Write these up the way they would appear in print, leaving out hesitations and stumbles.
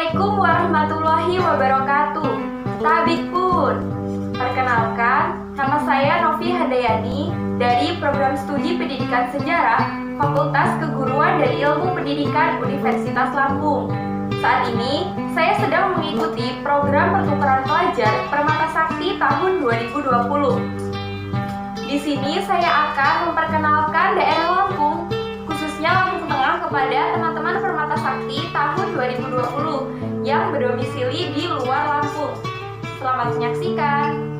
Assalamualaikum warahmatullahi wabarakatuh. Tabikun. Perkenalkan, nama saya Novi Handayani dari Program Studi Pendidikan Sejarah Fakultas Keguruan dan Ilmu Pendidikan Universitas Lampung. Saat ini, saya sedang mengikuti program pertukaran pelajar Permata Sakti tahun 2020. Di sini saya akan memperkenalkan daerah Lampung, khususnya Lampung Tengah kepada teman-teman Permata Sakti tahun 2020 yang berdomisili di luar Lampung. Selamat menyaksikan.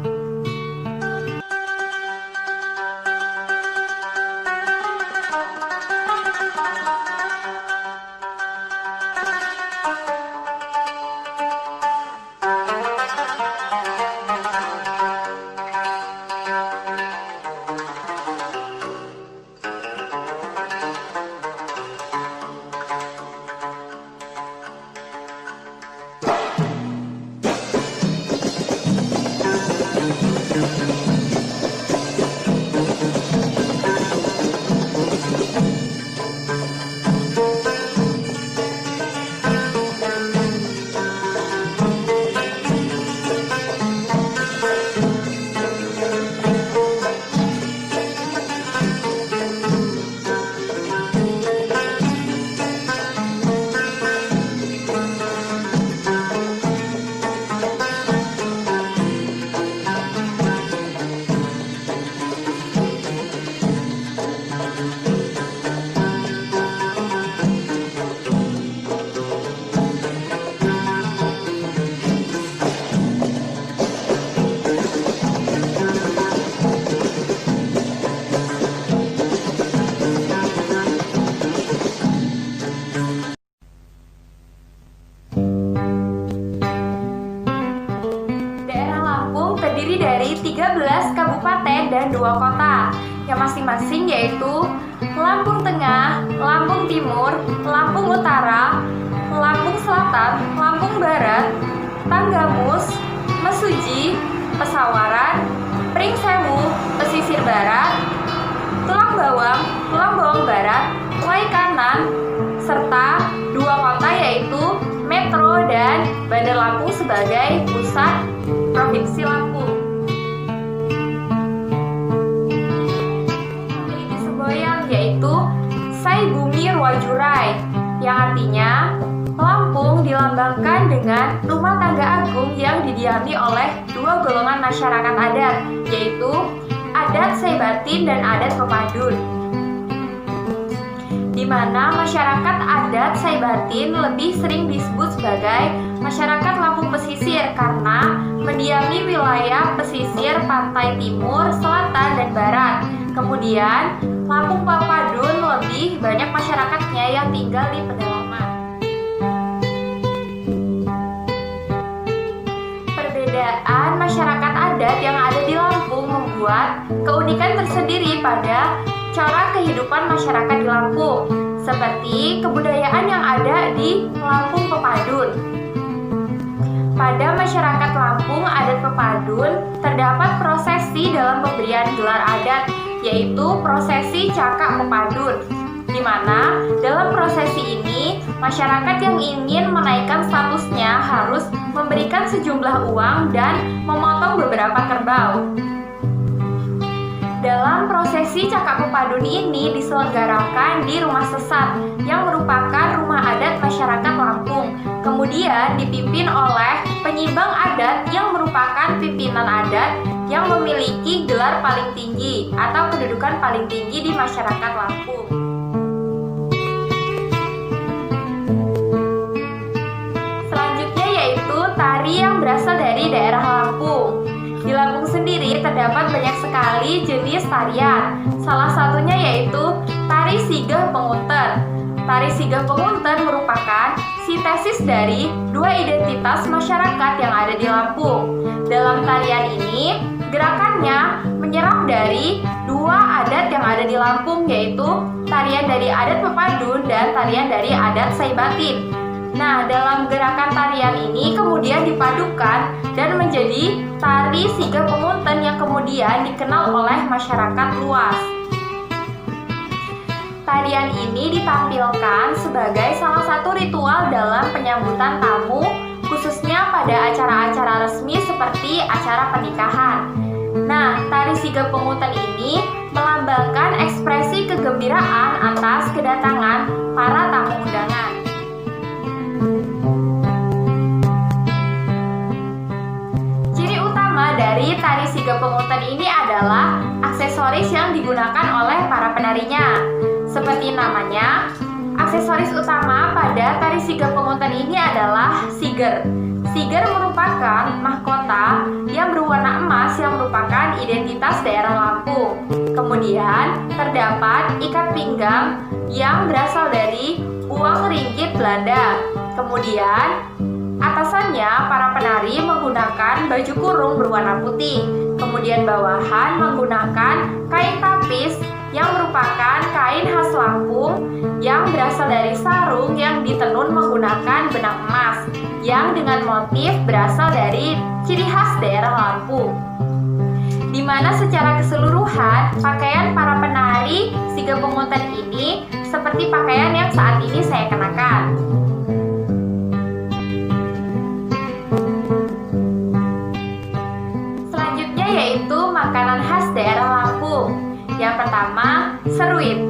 Terdiri dari 13 kabupaten dan 2 kota yang masing-masing yaitu Lampung Tengah, Lampung Timur, Lampung Utara, Lampung Selatan, Lampung Barat, Tanggamus, Mesuji, Pesawaran, Pringsewu, Pesisir Barat, Tulang Bawang Barat, Waikanan, serta 2 kota yaitu Metro dan Bandar Lampung sebagai pusat Provinsi Lampung. Memiliki semboyan yaitu Sai Bumi Ruwajurai, yang artinya Lampung dilambangkan dengan rumah tangga agung yang didiami oleh 2 golongan masyarakat adat, yaitu adat Saibatin dan adat Pepadun, di mana masyarakat adat Saibatin lebih sering disebut sebagai masyarakat Lampung Pesisir karena mendiami wilayah pesisir pantai timur, selatan, dan barat. Kemudian, Lampung Pepadun lebih banyak masyarakatnya yang tinggal di pedalaman. Perbedaan masyarakat adat yang ada di Lampung membuat keunikan tersendiri pada cara kehidupan masyarakat di Lampung, seperti kebudayaan yang ada di Lampung Pepadun. Pada masyarakat Lampung adat Pepadun terdapat prosesi dalam pemberian gelar adat, yaitu prosesi Cakak Pepadun, di mana dalam prosesi ini masyarakat yang ingin menaikkan statusnya harus memberikan sejumlah uang dan memotong beberapa kerbau. Dalam prosesi Cakak Pepadun ini diselenggarakan di Rumah Sesat yang merupakan rumah adat masyarakat Lampung, kemudian dipimpin oleh penyimbang adat yang merupakan pimpinan adat yang memiliki gelar paling tinggi atau kedudukan paling tinggi di masyarakat Lampung. Selanjutnya yaitu tari yang berasal dari daerah Lampung. Di Lampung sendiri terdapat banyak sekali jenis tarian. Salah satunya yaitu tari Sigah Pengunten. Tari Sigah Pengunten merupakan sintesis dari 2 identitas masyarakat yang ada di Lampung. Dalam tarian ini, gerakannya menyerap dari 2 adat yang ada di Lampung, yaitu tarian dari adat Pepadun dan tarian dari adat Saibatin. Nah, dalam gerakan tarian ini kemudian dipadukan dan menjadi tari Sigah Pengunten yang kemudian dikenal oleh masyarakat luas. Tarian ini ditampilkan sebagai salah satu ritual dalam penyambutan tamu, khususnya pada acara-acara resmi seperti acara pernikahan. Nah, tari sigap pungutan ini melambangkan ekspresi kegembiraan atas kedatangan para tamu undangan. Ciri utama dari tari sigap pungutan ini adalah aksesoris yang digunakan oleh para penarinya. Seperti namanya, aksesoris utama pada tari sigap pungutan ini adalah siger. Siger merupakan mahkota yang berwarna emas yang merupakan identitas daerah Lampung. Kemudian terdapat ikat pinggang yang berasal dari uang ringgit Belanda. Kemudian atasannya para penari menggunakan baju kurung berwarna putih. Kemudian bawahan menggunakan kain tapis yang merupakan kain khas Lampung yang berasal dari sarung yang ditenun menggunakan benang emas yang dengan motif berasal dari ciri khas daerah Lampung. Di mana secara keseluruhan pakaian para penari sigap pungutan ini seperti pakaian yang saat ini saya kenakan. Selanjutnya yaitu makanan khas daerah Lampung. Yang pertama, seruit.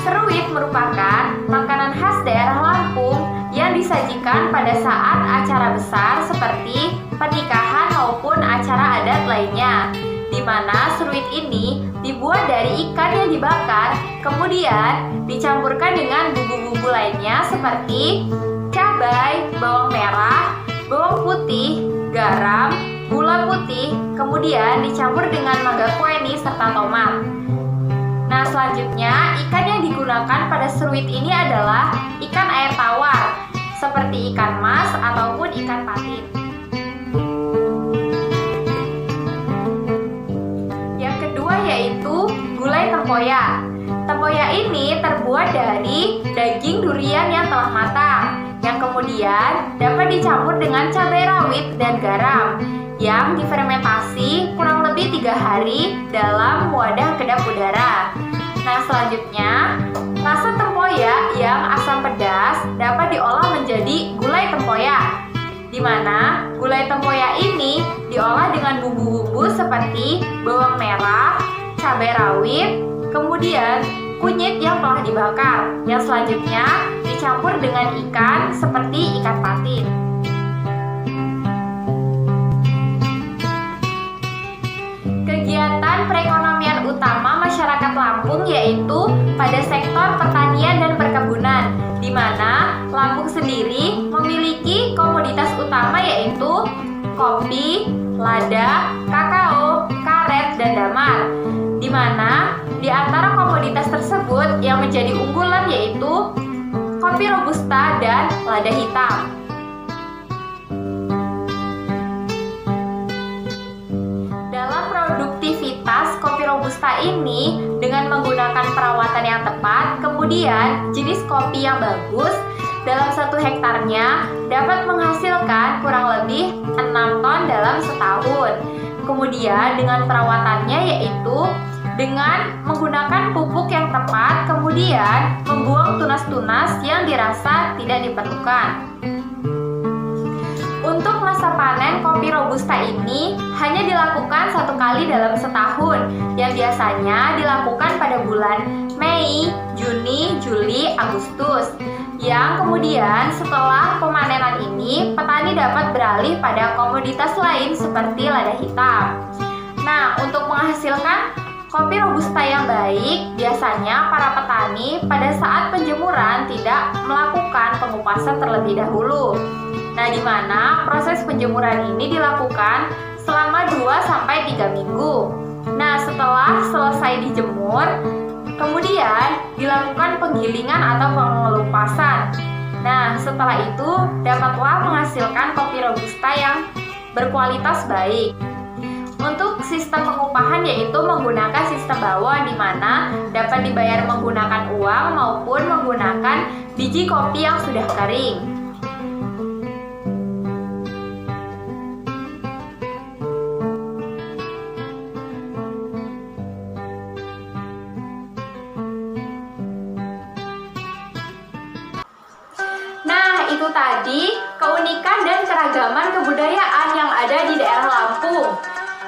Seruit merupakan makanan khas daerah Lampung yang disajikan pada saat acara besar seperti pernikahan maupun acara adat lainnya, di mana seruit ini dibuat dari ikan yang dibakar, kemudian dicampurkan dengan bumbu-bumbu lainnya seperti cabai, bawang merah, bawang putih, garam, gula putih, kemudian dicampur dengan mangga kueni serta tomat. Nah, selanjutnya ikan yang digunakan pada seruit ini adalah ikan air tawar, seperti ikan mas ataupun ikan patin. Yang kedua yaitu gulai tempoyak. Tempoyak ini terbuat dari daging durian yang telah matang, yang kemudian dapat dicampur dengan cabai rawit dan garam, yang difermentasi kurang lebih 3 hari dalam wadah kedap udara. Nah, selanjutnya rasa tempoyak yang asam pedas dapat diolah menjadi gulai tempoyak, di mana gulai tempoyak ini diolah dengan bumbu-bumbu seperti bawang merah, cabai rawit, kemudian kunyit yang telah dibakar, yang selanjutnya dicampur dengan ikan seperti ikan patin. Kegiatan perekonomian utama masyarakat Lampung yaitu pada sektor pertanian dan perkebunan, di mana Lampung sendiri memiliki komoditas utama yaitu kopi, lada, kakao, karet, dan damar, di mana di antara komoditas tersebut yang menjadi unggulan yaitu kopi robusta dan lada hitam. Produktivitas kopi robusta ini dengan menggunakan perawatan yang tepat, kemudian jenis kopi yang bagus, dalam 1 hektarnya dapat menghasilkan kurang lebih 6 ton dalam setahun. Kemudian dengan perawatannya yaitu dengan menggunakan pupuk yang tepat, kemudian membuang tunas-tunas yang dirasa tidak diperlukan. Untuk masa panen kopi robusta ini hanya dilakukan 1 kali dalam setahun, yang biasanya dilakukan pada bulan Mei, Juni, Juli, Agustus. Yang kemudian setelah pemanenan ini, petani dapat beralih pada komoditas lain seperti lada hitam. Nah, untuk menghasilkan kopi robusta yang baik, biasanya para petani pada saat penjemuran tidak melakukan pengupasan terlebih dahulu. Nah, di mana proses penjemuran ini dilakukan selama 2-3 minggu. Nah, setelah selesai dijemur, kemudian dilakukan penggilingan atau pengelupasan. Nah, setelah itu dapatlah menghasilkan kopi robusta yang berkualitas baik. Untuk sistem pengupahan yaitu menggunakan sistem bawon, di mana dapat dibayar menggunakan uang maupun menggunakan biji kopi yang sudah kering. tadi keunikan dan keragaman kebudayaan yang ada di daerah Lampung.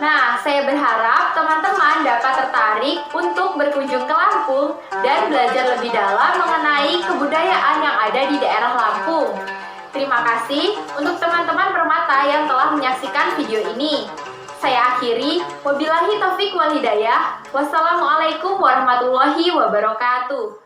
Nah, saya berharap teman-teman dapat tertarik untuk berkunjung ke Lampung dan belajar lebih dalam mengenai kebudayaan yang ada di daerah Lampung. Terima kasih untuk teman-teman Permata yang telah menyaksikan video ini. Saya akhiri, wabillahi taufik wal hidayah. Wassalamualaikum warahmatullahi wabarakatuh.